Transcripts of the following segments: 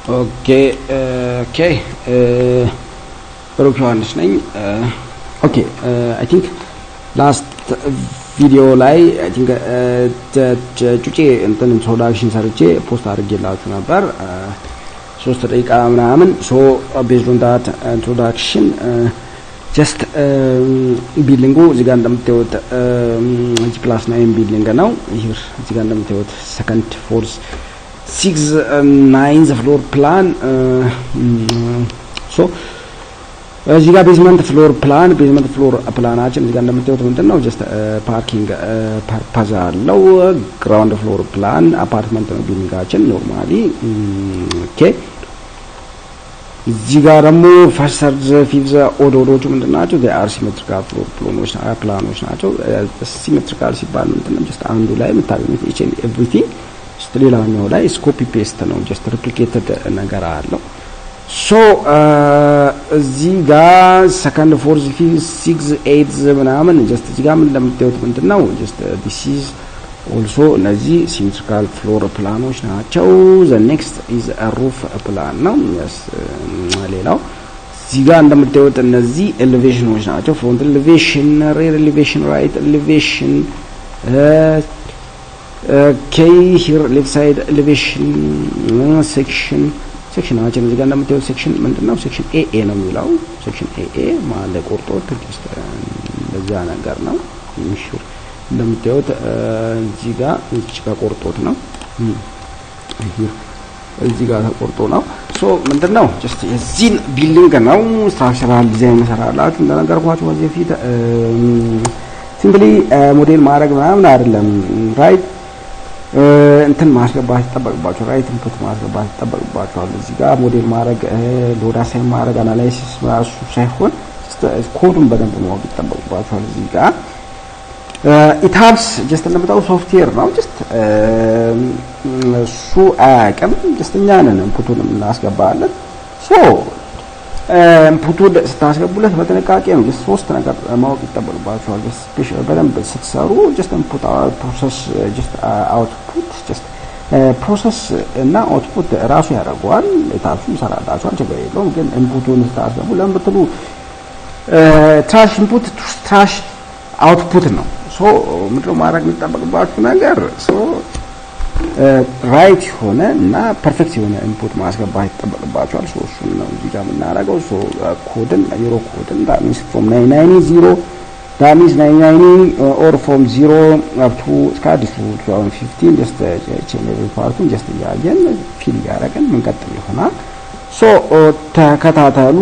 Okay. Yohannes ነኝ. Okay. I think last video ላይ I think ጩጬ እንትን introduction ሰርቼ ፖስት አድርጌላችሁ ነበር 3 ደቂቃ ምናምን. So based on that introduction just ቢልዲንጉ እዚህ ጋር እንደምታዩት G+9 ቢልዲንግ ነው. here እዚህ ጋር እንደምታዩት second fourth 6 9th floor plan. So እዚህ ጋር ቤዝመንት ፍሎር ፕላናችን እዚህ ጋር እንደምታዩት ምንድነው ጀስት ፓርኪንግ ፐርፐዝ አለው. ግራውንድ ፍሎር ፕላን አፓርትመንት ነው ቢልዲንጋችን ኖርማሊ. ኦኬ እዚህ ጋር ደግሞ ፈርስት ሰርድ ፊፍዝ ኦርደሮቹ ምንድናቸው? they ሲሜትሪካል ፍሎር ፕላኖች ናቸው. ሲሜትሪካል ሲባል ምንድነው ጀስት አንዱ ላይ የምታገኙት each and everything ጀስት ሌላኛው ላይ ኮፒ ፔስት ነው ጀስት ሪፕሊኬትድ ነገር አለው. So እዚህ ጋር ሰከንድ ፎርዝ 6 8 ምናምን ጀስት እዚህ ጋር ምን እንደምታዩት ምንድነው ጀስት this is also እነዚህ ሲሜትሪካል ፍሎር ፕላኖች ናቸው. the next is a roof plan ነው. yes ሌላው እዚህ ጋር እንደምታዩት እነዚህ ኤሌቬሽኖች ናቸው. front elevation, rear elevation, right elevation, okay here left side elevation, ሴክሽናችን እዚህ ጋር እንደምታዩት ሴክሽን ምንድነው ሴክሽን ኤኤ ነው የሚለው. ሴክሽን ኤኤ ማለት ቆርጦት ጀስት ለዛ ነገር ነው. ኢንሹር እንደምታዩት እዚህ ጋር ቆርጦት ነው. እዚህ ጋር ተቆርጦ ነው. ሶ ምንድነው ጀስት የዚህን ቢልዲንግ ነው ስትራክቸራል ዲዛይን ሰራላችሁ እንደነገርኳችሁ በዚህ ፊት ሲምፕሊ ሞዴል ማድረግ ምናምን አይደለም. ራይት እንትን ማስገባት ተጠበቅባችሁ ራይት ኢንፑት ማስገባት ተጠበቅባችኋል. እዚህ ጋር ሞዴል ማድረግ ሎድ አሳይን ማድረግ አናላይሲስ ማሱ ሳይሆን ኮዱን በደንብ ማወቅ ተጠበቅባችኋል. እዚህ ጋር it has just እንደምታው ሶፍትዌር ነው ጀስት እሱ አያውቅም ጀስት እኛ ነን ኢንፑቱን እናስገባለን. ሶ ኢንፑቱን ስታስገቡለት በጥንቃቄ ነው ጀስት ሶስት ነገር ማወቅ ይጠበቅባችኋል. ጀስት ስፔሻል በደንብ ስትሰሩ ጀስት ኢንፑት ፕሮሰስ ጀስት አውትፑት ጀስት ፕሮሰስ እና አውትፑት ራሱ ያደርገዋል. የታሱ ይሰራላችኋል ችግር የለውም። ግን ኢንፑቱን ስታስገቡ ለምትሉ ትራሽ ኢንፑት ትራሽ አውትፑት ነው. ሶ ምንድነው ማድረግ የሚጠበቅባችሁ ነገር ሶ ራይት ሆነ እና ፐርፌክት የሆነ ኢንፑት ማስገባት ይጠበቅባችኋል. ሶ እሱን ነው እዚህ ጋር የምናደርገው. ሶ ኮድን ዩሮ ኮድን that means from 990 that means 990 or from 0 up to እስከ 2015 just change ፓርቱን just ያያየን ፊል ያደረገን ምንቀጥል ይሆናል. ሶ ተከታተሉ።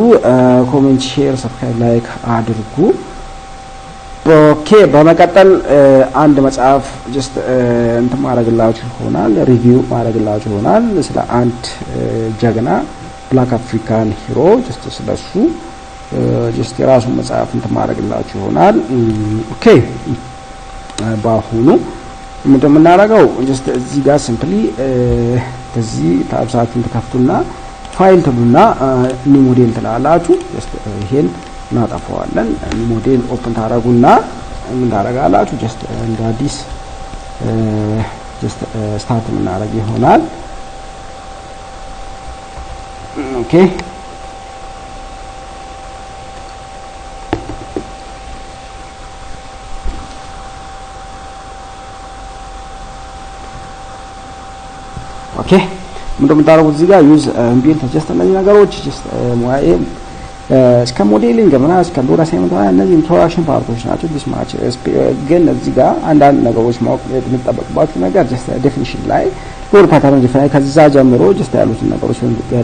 ኮሜንት ሼር ሰብስክራይብ ላይክ አድርጉ. ኦኬ በመቀጠል አንድ መጽሐፍ ጀስት እንትን ማድረግላችሁ ይሆናል ሪቪው ማድረግላችሁ ይሆናል ስለ አንድ ጀግና ብላክ አፍሪካን ሂሮ ጀስት ስለሱ ጀስት የራሱ መጽሐፍ እንትን ማድረግላችሁ ይሆናል. ኦኬ ባሁኑ ምንድነው የምናደርገው ጀስት እዚህ ጋር ሲምፕሊ እዚህ ታብሳችሁን ተከፍቱና ፋይል ትሉና ኒው ሞዴል ትላላችሁ. ጀስት ይሄን እናጠፋዋለን. ሞዴል ኦፕን ታረጉና ምን ታረጋላችሁ ጀስት እንደ አዲስ ጀስት ስታርት እናደርግ ይሆናል. ኦኬ ኦኬ ምንድነው የምታደርጉት እዚህ ጋር ዩዝ ኢምቢየንት ጀስት እነዚህ ነገሮች ጀስት ሙያዬ እስከ ሞዴሊንግ ምናምን እስከ ሎድ አሳይመንት እነዚህ ኢንትሮዳክሽን ፓርቶች ናቸው. ዲስ ማች ግን እዚህ ጋር አንዳንድ ነገሮች ማወቅ የሚጠበቅባችሁ ነገር ጀስት ዴፊኒሽን ላይ ሎድ ፓተርን ዲፋይን ከዛ ጀምሮ ጀስት ያሉትን ነገሮች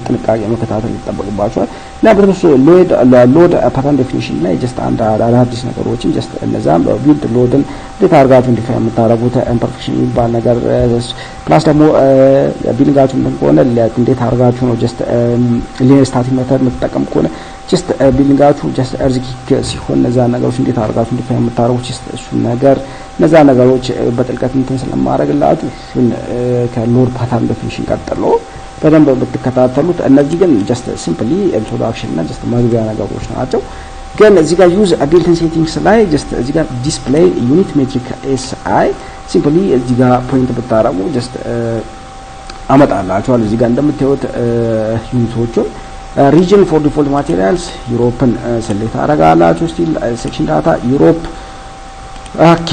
ጥንቃቄ መከታተል ይጠበቅባችኋል. ለብርቱ ሎድ ፓተርን ዴፊኒሽን ላይ ጀስት አንድ አዳዲስ ነገሮችን ጀስት እነዛም ቢልድ ሎድን እንዴት አድርጋችሁ ዲፋይን የምታደርጉት ኢምፐርፌክሽን የሚባል ነገር ፕላስ ደግሞ ቢልዲንጋችሁ እንደሆነ እንዴት አድርጋችሁ ነው ጀስት ሊኒየር ስታቲክ ሜተድ የምትጠቀም ከሆነ ጀስት ቢልዲንጋችሁ ጀስት እርዝኪክ ሲሆን እነዛ ነገሮች እንዴት አድርጋችሁ ዲፋይን የምታደርጉት ጀስት እሱ ነገር እነዛ ነገሮች በጥልቀት እንትን ስለማድረግላችሁ እሱን ከሎድ ፓተርን ዴፊኒሽን ቀጥሎ በደንብ ብትከታተሉት። እነዚህ ግን ጀስት ሲምፕሊ ኢንትሮዳክሽን እና ጀስት መግቢያ ነገሮች ናቸው። ግን እዚህ ጋር ዩዝ ቢልት-ኢን ሴቲንግስ ላይ ጀስት እዚህ ጋር ዲስፕሌይ ዩኒት ሜትሪክ ኤስአይ ሲምፕሊ እዚህ ጋር ፖይንት ብታረጉ ጀስት አመጣላችኋል እዚህ ጋር እንደምታዩት ዩኒቶቹን region for default materials ዩሮፕን ሴሌክት አደርጋላችሁ ስቲል ሴክሽን ዳታ ዩሮፕ ኦኬ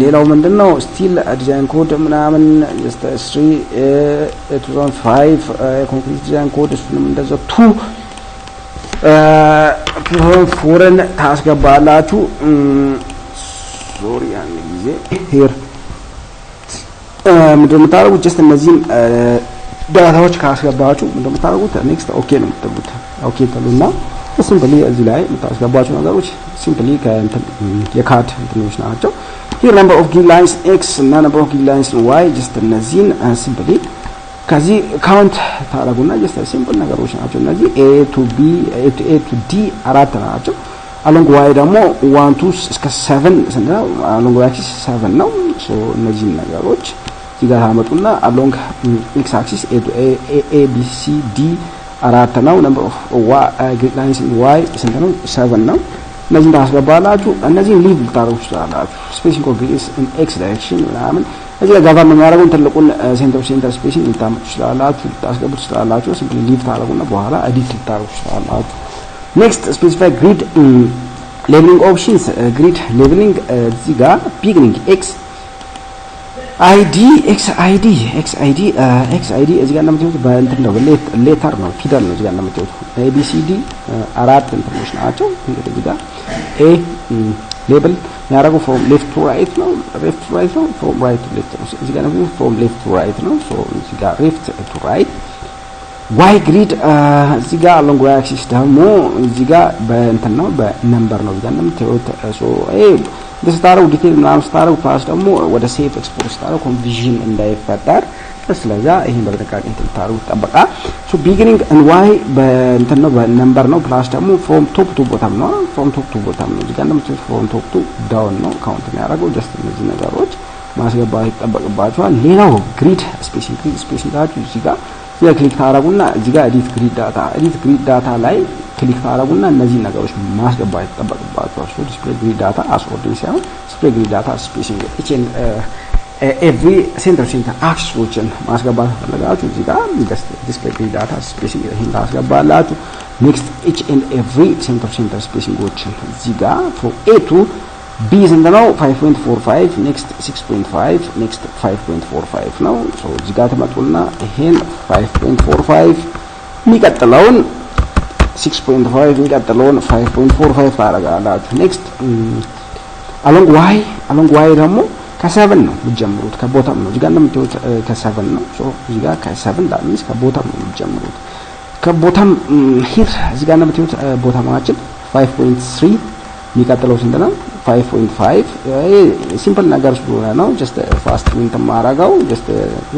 ሌላው ምንድነው ስቲል ዲዛይን ኮድ ምናምን ስ3 2005 ኮንክሪት ዲዛይን ኮድ እሱንም እንደዛው 2004ን ታስገባላችሁ ሶሪ ያን ጊዜ ሄር ምንድነው ጀስት እነዚህን ዳታዎች ካስገባችሁ ምንድነው ኔክስት ኦኬ ነው የምትሉት ኦኬ ተሉና ሲምፕሊ እዚህ ላይ የምታስገባችሁ ነገሮች ሲምፕሊ የካድ እንትኖች ናቸው here number of grid lines x እና number of grid lines y just እነዚህን ሲምፕሊ ከዚህ ካውንት ታረጉና just ሲምፕል ነገሮች ናቸው እነዚህ a to b a to d አራት ናቸው along y ደግሞ 1 2 እስከ 7 ስንለው along y axis 7 ነው so እነዚህ ነገሮች እዚህ ጋር ታመጡና along x axis a to a b c d አራት ነው number of grid lines in y ስንት ነው 7 ነው እነዚህ ታስገባላችሁ እነዚህ ሊቭ ታረጉ ትችላላችሁ spacing of grids in x direction ምናምን እዚህ ጋር ጋር የሚያደርጉን ትልቁን ሴንተር ስፔሲንግ ልታመጡ ትችላላችሁ ልታስገቡ ትችላላችሁ ሲምፕሊ ሊቭ ታረጉና በኋላ ኤዲት ልታረጉ ትችላላችሁ next specify grid labeling options grid labeling እዚህ ጋር beginning x id xid እዚህ ጋር እንደምታዩት በእንትን ነው ሌተር ነው ፊደል ነው እዚህ ጋር እንደምታዩት abcd አራት እንትኖች ናቸው እንግዲህ እዚህ ጋር a ሌብል ያደረገው from left to right ነው from right to left ነው እዚህ ጋር እንደምታዩት from left to right ነው so እዚህ ጋር left to right y grid እዚህ ጋር along y axis ደግሞ እዚህ ጋር በእንትን ነው በነምበር ነው እዚህ ጋር እንደምታዩት so ስታረው ዲቴል ምናምን ስታረው ፕላስ ደግሞ ወደ ሴፍ ኤክስፖርት ስታረው ኮንፊዥን እንዳይፈጠር ስለዚህ ይሄን በጥንቃቄ እንድታረው ተጠበቃ ሶ ቢጊኒንግ and y በእንትን ነው በነምበር ነው ፕላስ ደግሞ from top to bottom ነው from top to bottom ነው እዚህ ጋር እንደምታዩት from top to down ነው ካውንት የሚያደርገው ጀስት እነዚህ ነገሮች ማስገባት ይጠበቅባቸዋል ሌላው ግሪድ ስፔሲፊክ እዚህ ጋር ክሊክ ታረጉና እዚህ ጋር ኤዲት ግሪድ ዳታ ላይ ክሊክ ታረጉና እነዚህ ነገሮች ማስገባት ይጠበቅባቸዋል ሶ ዲስፕሌይ ግሪድ ዳታ አስኦርዲንግ ሳይሆን ዲስፕሌይ ግሪድ ዳታ ስፔሲንግ each and every center axis-ዎችን ማስገባት ፈለጋችሁ እዚህ ጋር ዲስፕሌይ ግሪድ ዳታ ስፔሲንግ ይሄን ታስገባላችሁ next each and every center spacing-ዎችን እዚህ ጋር from a to b ስንት ነው 5.45 next 6.5 next 5.45 ነው so እዚህ ጋር ተመጡና ይሄን 5.45 የሚቀጥለውን 6.5 የሚቀጥለውን 5.45 ታረጋላችሁ next along y ደግሞ ከ7 ነው የምትጀምሩት ከቦታም ነው እዚህ ጋር እንደምታዩት ከ7 ነው so እዚህ ጋር ከ7 ዳሚስ ከቦታም ነው የምትጀምሩት ከቦታም ሂር እዚህ ጋር እንደምታዩት ቦታማችን 5.3 የሚቀጥለው ስንት ነው 5.5 ሲምፕል ነገር ስለሆነ ነው just fast win ተማራጋው just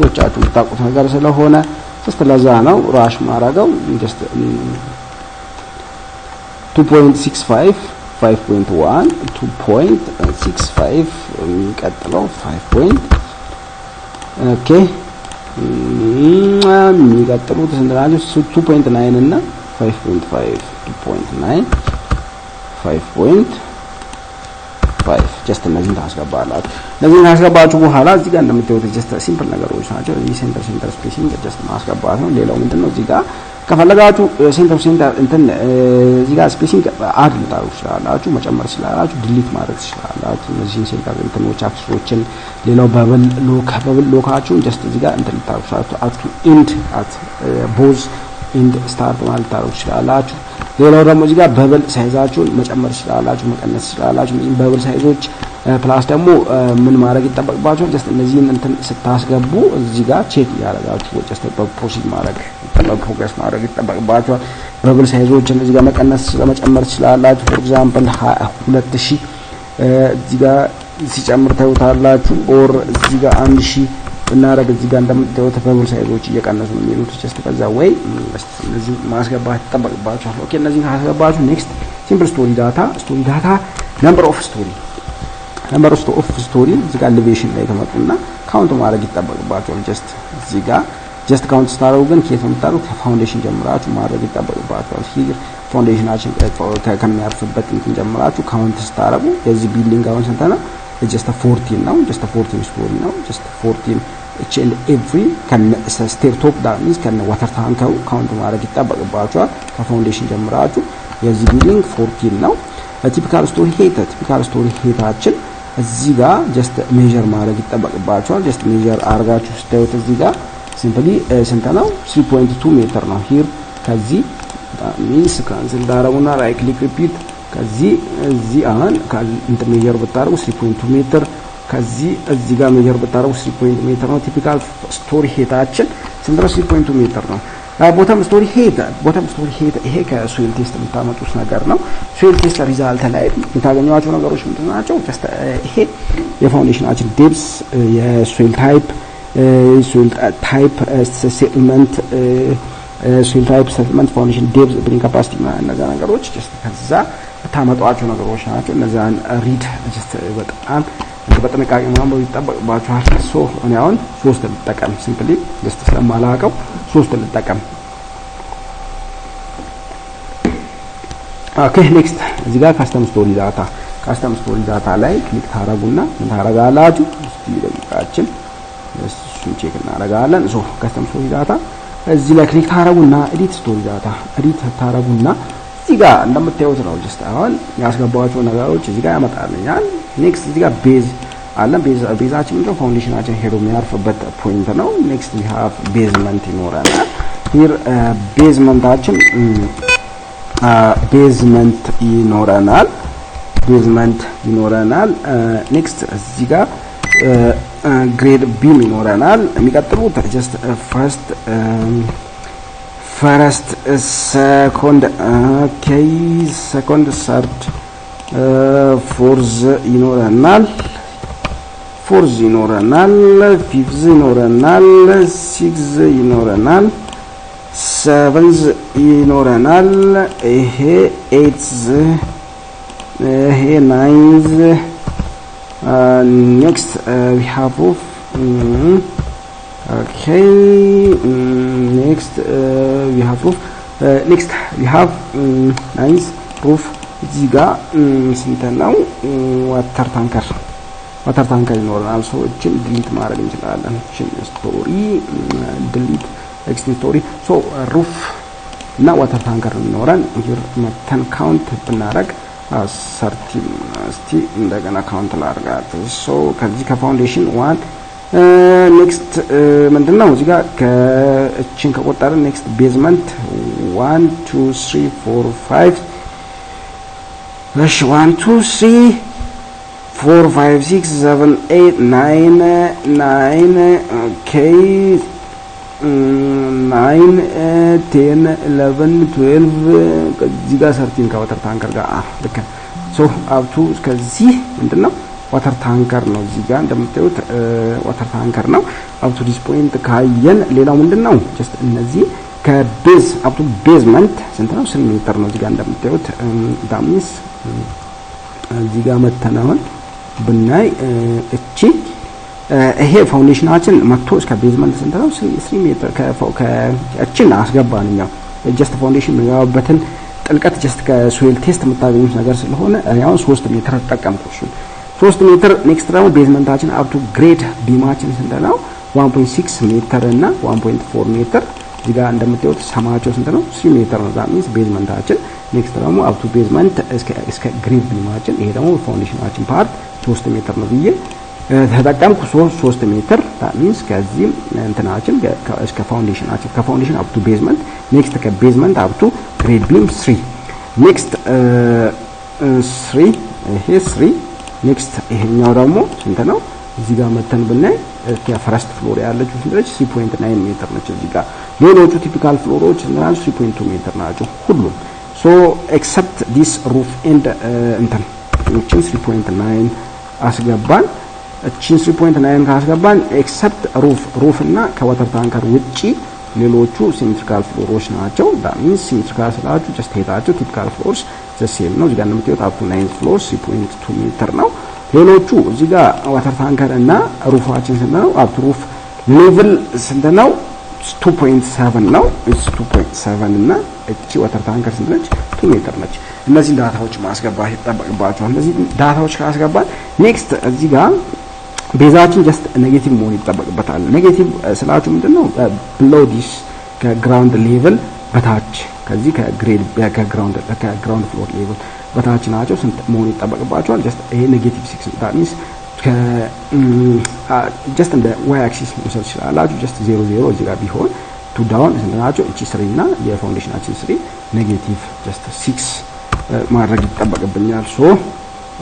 ወጫችሁ የምታውቁት ነገር ስለሆነ just ለዛ ነው ራሽ ማራጋው just 2.65 5.1 2.65 የሚቀጥለው 5. ኦኬ የሚቀጥሉት ስንት ናቸው 2.9 እና 5.5 2.9 5.5 just እነዚህን ታስገባላችሁ እነዚህን ታስገባችሁ በኋላ እዚህ ጋር እንደምታዩት just ሲምፕል ነገሮች ናቸው እዚህ ሴንተር ስፔሲንግ just ማስገባት ነው ሌላው ምንድነው እዚህ ጋር ከፈለጋችሁ ሴንተር እንትን እዚህ ጋር ስፔሲንግ አድ ልታደርጉ ትችላላችሁ መጨመር ትችላላችሁ ዲሊት ማድረግ ትችላላችሁ እነዚህን ሴንተር እንትኖች አክሰሶችን ሌላው በብል ሎካችሁን just እዚህ ጋር እንትን ልታደርጉ ትችላላችሁ አት ኢንድ አት ቦዝ ኢንድ ስታርት ማለት ልታደርጉ ትችላላችሁ ሌላው ደግሞ እዚህ ጋር በብል ሳይዛችሁን መጨመር ትችላላችሁ መቀነስ ትችላላችሁ በብል ሳይዞች ፕላስ ደግሞ ምን ማድረግ ይጠበቅባችኋል just እነዚህን እንትን ስታስገቡ እዚህ ጋር ቼክ ያደርጋችሁ just ፕሮሲድ ማድረግ ፕሮግረስ ማድረግ ይጠበቅባችኋል በብል ሳይዞችን እዚህ ጋር መቀነስ መጨመር ትችላላችሁ for example 2000 እዚህ ጋር ሲጨምር ታዩታላችሁ or እዚህ ጋር 1000 እናረግ እዚህ ጋር እንደምታዩት በብል ሳይዞች እየቀነሱ ነው የሚሉት just ከዛ ወይ እነዚህ ማስገባት ይጠበቅባችኋል ኦኬ እነዚህን ካስገባችሁ next simple story data number of story እዚህ ጋር elevation ላይ ተመጡና ካውንት ማድረግ ይጠበቅባችኋል just እዚህ ጋር just ካውንት ስታረጉ ግን ከየት ነው የምታረጉት ከፋውንዴሽን ጀምራችሁ ማድረግ ይጠበቅባችኋል here ፋውንዴሽናችን ከሚያርፍበት እንትን ጀምራችሁ ካውንት ስታረጉ የዚህ ቢልዲንግ አሁን ስንት ነው just 14 ነው just 14 ስቶሪ ነው just 14 each and every can stair top that means can water tank ካውንት ማድረግ ይጠበቅባቸዋል ከፋውንዴሽን ጀምራችሁ የዚህ ቢልዲንግ 14 ነው ቲፒካል ስቶሪ ሄታችን እዚህ ጋር ጀስት ሜዠር ማድረግ ይጠበቅባቸዋል ጀስት ሜዠር አርጋችሁ ስታዩት እዚህ ጋር ሲምፕሊ ስንት ነው 3.2 ሜትር ነው ሂር ከዚህ ሚንስ ካንስል ዳረጉና ራይት ክሊክ ሪፒት ከዚህ እዚህ አሁን እንትን ሜዠር ብታረጉ 3.2 ሜትር ከዚህ እዚህ ጋር ሜዠር ብታረጉ 3.2 ሜትር ነው ቲፒካል ስቶሪ ሄታችን ስንት ነው 3.2 ሜትር ነው ቦተም ስቶሪ ሄት ይሄ ከሶይል ቴስት የምታመጡት ነገር ነው ሶይል ቴስት ሪዛልት ላይ የምታገኙዋቸው ነገሮች ምንድናቸው ጀስት ይሄ የፋውንዴሽናችን ዴፕስ የሶይል ታይፕ ሴትልመንት ሶይል ታይፕ ሴትልመንት ፋውንዴሽን ዴፕስ ብሪንግ ካፓሲቲ እነዛ ነገሮች ጀስት ከዛ ታመጧቸው ነገሮች ናቸው እነዛን ሪድ ጀስት በጣም በጥንቃቄ ማንበብ ይጠበቅባችኋል ሶ እኔ አሁን 3 ልጠቀም ሲምፕሊ ጀስት ስለማላቀው 3 ልጠቀም ኦኬ ኔክስት እዚህ ጋር ካስተም ስቶሪ ዳታ ላይ ክሊክ ታረጉና ምን ታረጋላችሁ እስቲ ደቂቃችን እሱን ቼክ እናረጋለን ሶ ካስተም ስቶሪ ዳታ እዚህ ላይ ክሊክ ታረጉና ኤዲት ስቶሪ ዳታ ኤዲት ታረጉና እዚህ ጋር እንደምታዩት ነው ጀስት አሁን ያስገባዋቸው ነገሮች እዚህ ጋር ያመጣልኛል ኔክስት እዚህ ጋር ቤዝ አለን ቤዛችን ነው ፋውንዴሽናችን ሄዶ የሚያርፍበት ፖይንት ነው ኔክስት we have ቤዝመንት ይኖረናል ሂር ቤዝመንት ይኖረናል ኔክስት እዚህ ጋር ግሬድ ቢም ይኖረናል የሚቀጥሉት ጀስት ፈርስት ሰኮንድ ሰርድ ፎርዝ ይኖረናል ፊፍዝ ይኖረናል ሲክዝ ይኖረናል ሰቨንዝ ይኖረናል ይሄ ኤይትዝ ይሄ ናይንዝ ኔክስት we have roof okay next we have roof next we have ninth roof እዚህ ጋር ስንት ነው ዋተር ታንከር ይኖራል ሶ እቺን ዲሊት ማድረግ እንችላለን እቺን ስቶሪ ዲሊት ኤክስት ስቶሪ ሶ ሩፍ እና ዋተር ታንከር ይኖራል ሂር መተን ካውንት ብናረግ 13 እስቲ እንደገና ካውንት ላድርጋት ሶ ከዚህ ከፋውንዴሽን 1 ኔክስት ምንድነው እዚህ ጋር ከእቺን ከቆጠርን ኔክስት ቤዝመንት 1 2 3 4 5 እሺ 1 2 3 4 5 6 7 8 9 ኦኬ 9 10 11 12 ከዚህ ጋር 13 ከዋተር ታንከር ጋር ልክ ሶ አፕቱ እስከዚህ ምንድነው ዋተር ታንከር ነው እዚህ ጋር እንደምታዩት ዋተር ታንከር ነው አፕቱ ዲስ ፖይንት ካየን ሌላው ምንድነው ጀስት እነዚህ ከቤዝ አፕቱ ቤዝመንት ስንት ነው 3 ሜትር ነው እዚህ ጋር እንደምታዩት ዳሚስ እዚህ ጋር መተናመን ብናይ እቺ ይሄ ፋውንዴሽናችን መጥቶ እስከ ቤዝመንት ስንት ነው 3 ሜትር ከእቺን አስገባንኛው ጀስት ፋውንዴሽን የሚያወበትን ጥልቀት ጀስት ከሶይል ቴስት የምታገኙት ነገር ስለሆነ ያው 3 ሜትር ተጠቀምኩ 3 ሜትር ኔክስት ደግሞ ቤዝመንታችን አፕ ቱ ግሬድ ቢማችን ስንት ነው 1.6 ሜትር እና 1.4 ሜትር እዚህ ጋር እንደምታዩት ሰማቸው ስንት ነው 3 ሜትር ነው that means ቤዝመንታችን ኔክስት ደግሞ አፕ ቱ ቤዝመንት እስከ ግሬድ ቢማችን ይሄ ደግሞ ፋውንዴሽናችን ፓርት 3 ሜትር ነው ብዬ ተጠቀምኩ 3 ሜትር that means ከዚህ እንትናችን እስከ ፋውንዴሽናችን ከፋውንዴሽን አፕ ቱ ቤዝመንት ኔክስት ከቤዝመንት አፕ ቱ ግሬድ ቢም 3 ኔክስት 3 ይሄ 3 ኔክስት ይሄኛው ደግሞ ስንት ነው እዚህ ጋር መተን ብናይ ከፈርስት ፍሎር ያለችው ስንት ነች 3.9 ሜትር ነች እዚህ ጋር ሌሎቹ ቲፒካል ፍሎሮች እናል 3.2 ሜትር ናቸው ሁሉም so except this roof and እንትን እቺን 3.9 አስገባን እቺን 3.9 ካስገባን except roof እና ከዋተር ታንከር ውጪ ሌሎቹ ሲሜትሪካል ፍሎሮች ናቸው that means ሲሜትሪካል ስላችሁ just ሄታችሁ ቲፒካል ፍሎርስ the same ነው እዚህ ጋር እንደምታዩት up to 9 floors 3.2 ሜትር ነው ሌሎቹ እዚህ ጋር ዋተር ታንከር እና ሩፋችን ስንት ነው up to roof level ስንት ነው 2.7 ነው 2.7 እና እቺ ዋተር ታንከር ስንት ነች 2 ሜትር ነች እነዚህ ዳታዎች ማስገባት ይጠበቅባቸዋል እነዚህ ዳታዎች ካስገባን ኔክስት እዚህ ጋር ቤዛችን ጀስት ኔጌቲቭ መሆን ይጠበቅበታል። ኔጌቲቭ ስላችሁ ምንድነው below this ከግራውንድ ሌቭል በታች ከዚህ ከግራውንድ ፍሎር ሌቭል በታች ናቸው ስንት መሆን ይጠበቅባቸዋል። ጀስት ይሄ ኔጌቲቭ 6 that means ጀስት እንደ ዋይ አክሲስ መውሰድ ይችላላችሁ። ጀስት 0 እዚህ ጋር ቢሆን ቱ ዳውን ስንት ናቸው? እቺ 3 እና የፋውንዴሽናችን 3 ኔጌቲቭ ጀስት 6 ማድረግ ይጠበቅብኛል። ሶ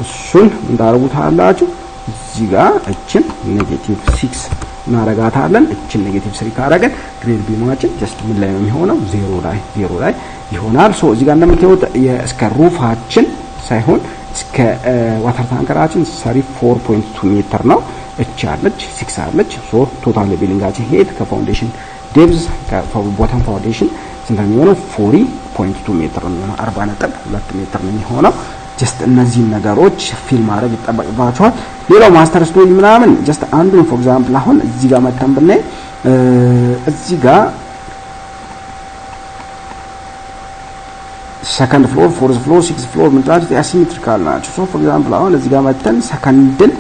እሱን እንዳደርጉታላችሁ እዚህ ጋር እችን ኔጌቲቭ 6 እናረጋታለን። እችን ኔጌቲቭ 3 ካረገን ግሬድ ቢማችን ጀስት ምን ላይ ነው የሚሆነው? 0 ላይ ይሆናል። ሶ እዚህ ጋር እንደምታዩት እስከ ሩፋችን ሳይሆን እስከ ዋተር ታንከራችን 34.2 ሜትር ነው። እቺ አለች 6 አለች። ሶ ቶታል ቢሊንጋችን ሄድ ከፋውንዴሽን ዴፕዝ ከቦተም ፋውንዴሽን ስንት ነው የሚሆነው? 40.2 ሜትር ነው የሚሆነው። 40.2 ሜትር ነው የሚሆነው። ጀስት እነዚህን ነገሮች ፊል ማድረግ ይጠበቅባቸዋል። ሌላው ማስተር ስቶሪ ምናምን ጀስት አንዱን ፎር ኤግዛምፕል አሁን እዚህ ጋር መተን ብናይ እዚህ ጋር ሰከንድ ፍሎር፣ ፎርዝ ፍሎር፣ ሲክስ ፍሎር ምንድናቸው? አሲሜትሪካል ናቸው። ሶ ፎር ኤግዛምፕል አሁን እዚህ ጋር መተን ሰከንድን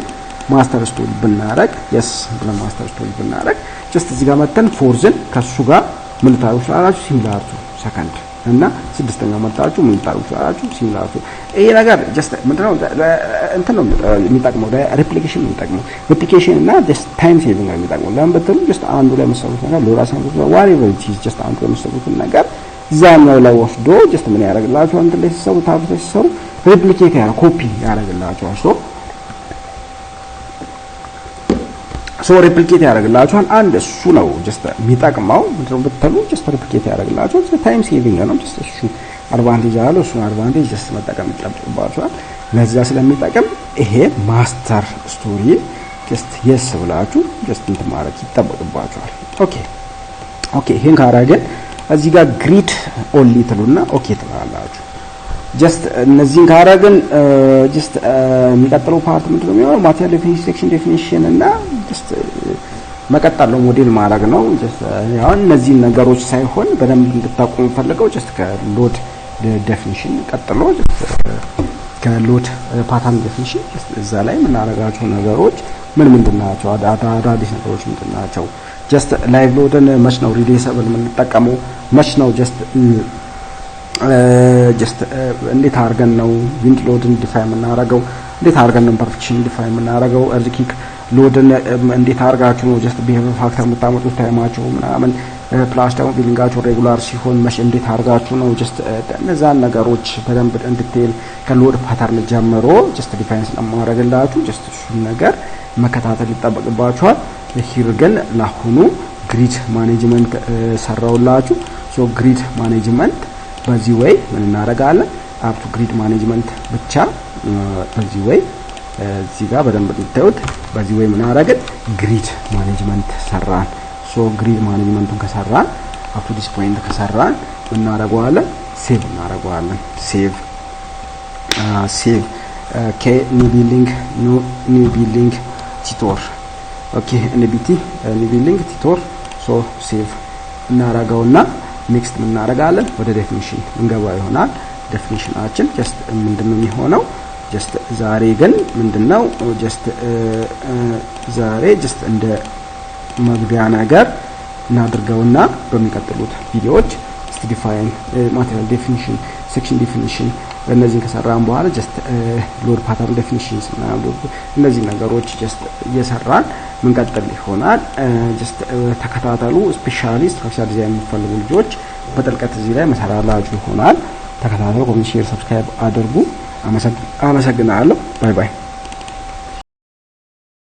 ማስተር ስቶሪ ብናረግ የስ ብለን ማስተር ስቶሪ ብናረግ ጀስት እዚህ ጋር መተን ፎርዝን ከሱ ጋር ምን ልታረጉ ትችላላችሁ? ሲሚላር ቱ ሰከንድ እና ስድስተኛው መጣችሁ ምን ልታረጉ ትችላላችሁ? ሲሚላር ቱ። ይሄ ነገር ጀስት ምንድነው እንትን ነው የሚጠቅመው ሬፕሊኬሽን ነው የሚጠቅመው ሬፕሊኬሽን እና ጀስት ታይም ሴቪንግ ነው የሚጠቅመው። ለምን ብትሉ ጀስት አንዱ ላይ መሰሩት ነገር ሎራሳን ዋሬቨር ኢት ኢዝ ጀስት አንዱ ላይ መሰሩት ነገር እዛኛው ላይ ወስዶ ጀስት ምን ያደርግላችኋል? እንትን ላይ ሲሰሩ ታብት ላይ ሲሰሩ ሬፕሊኬት ያደርጋል ኮፒ ያደርግላችኋል። ሶ ሬፕሊኬት ያደርግላችኋል። አንድ እሱ ነው ጀስት የሚጠቅመው ምንድነው ብትሉ ጀስት ሬፕሊኬት ያደርግላችኋል። ታይም ሴቪንግ ነው ጀስት እሱ አድቫንቴጅ አለው። እሱ አድቫንቴጅ ጀስት መጠቀም ይጠበቅባችኋል። ለዛ ስለሚጠቅም ይሄ ማስተር ስቶሪ ጀስት የስ ብላችሁ ጀስት እንትን ማድረግ ይጠበቅባችኋል። ኦኬ ይሄን ካረገን እዚህ ጋር ግሪድ ኦንሊ ትሉና ኦኬ ትላላችሁ። ጀስት እነዚህን ካረግን ጀስት የሚቀጥለው ፓርት ምንድነው የሚሆነው? ማቴሪያል ዴፊኒሽን፣ ሴክሽን ዴፊኒሽን እና ጀስት መቀጠል ነው ሞዴል ማድረግ ነው። ጀስት ያው እነዚህ ነገሮች ሳይሆን በደንብ እንድታውቁ የምፈልገው ጀስት ከሎድ ዴፊኒሽን ቀጥሎ ጀስት ከሎድ ፓተርን ዴፊኒሽን ጀስት እዛ ላይ የምናደርጋቸው ነገሮች ምንድን ናቸው? አዳዲስ ነገሮች ምንድን ናቸው? ጀስት ላይቭ ሎድን መች ነው ሪሌሰብል የምንጠቀመው? መች ነው ጀስት እንዴት አድርገን ነው ዊንድ ሎድን ዲፋይን የምናደርገው? እንዴት አድርገን ነው ፐርፌክሽን ዲፋይን የምናደርገው? እርዚኪክ ሎድን እንዴት አድርጋችሁ ነው ጀስት ቢሄቪየር ፋክተር የምታመጡት? ታይማቸው ምናምን ፕላስ ደግሞ ቢሊንጋቸው ሬጉላር ሲሆን መች እንዴት አድርጋችሁ ነው ጀስት እነዛን ነገሮች በደንብ እንድትል ከሎድ ፓተርን ጀምሮ ጀስት ዲፋይን ስለማድረግላችሁ ጀስት እሱን ነገር መከታተል ይጠበቅባችኋል። ሂር ግን ለአሁኑ ግሪድ ማኔጅመንት ሰራውላችሁ። ሶ ግሪድ ማኔጅመንት በዚህ ወይ ምን እናደርጋለን? አፕ ቱ ግሪድ ማኔጅመንት ብቻ በዚህ ወይ እዚህ ጋር በደንብ እንድታዩት በዚህ ወይ ምን አደረግን? ግሪድ ማኔጅመንት ሰራን። ሶ ግሪድ ማኔጅመንቱን ከሰራን አፕ ቱ ዲስ ፖይንት ከሰራን ምን እናደርገዋለን? ሴቭ እናደርገዋለን። ሴቭ ኬ ኒው ቢልዲንግ ቲቶር ኦኬ ኤንቢቲ ኒው ቢልዲንግ ቲቶር። ሶ ሴቭ እናደርገውና ኔክስት ምን እናደርጋለን? ወደ ዴፊኒሽን እንገባ ይሆናል። ዴፊኒሽናችን ጀስት ምንድነው የሚሆነው? ጀስት ዛሬ ግን ምንድነው ዛሬ ጀስት እንደ መግቢያ ነገር እናድርገውና በሚቀጥሉት ቪዲዮዎች ዲፋይን ማቴሪያል ዴፊኒሽን፣ ሴክሽን ዴፊኒሽን እነዚህን ከሰራን በኋላ ጀስት ሎድ ፓተርን ዴፊኒሽንስ እና እነዚህ ነገሮች ጀስት እየሰራን ምንቀጥል ይሆናል። ጀስት ተከታተሉ። ስፔሻሊ ስትራክቸር ዲዛይን የሚፈልጉ ልጆች በጥልቀት እዚህ ላይ መሰራላችሁ ይሆናል። ተከታተሉ። ኮሜንት፣ ሼር፣ ሰብስክራይብ አድርጉ። አመሰግናለሁ። ባይ ባይ።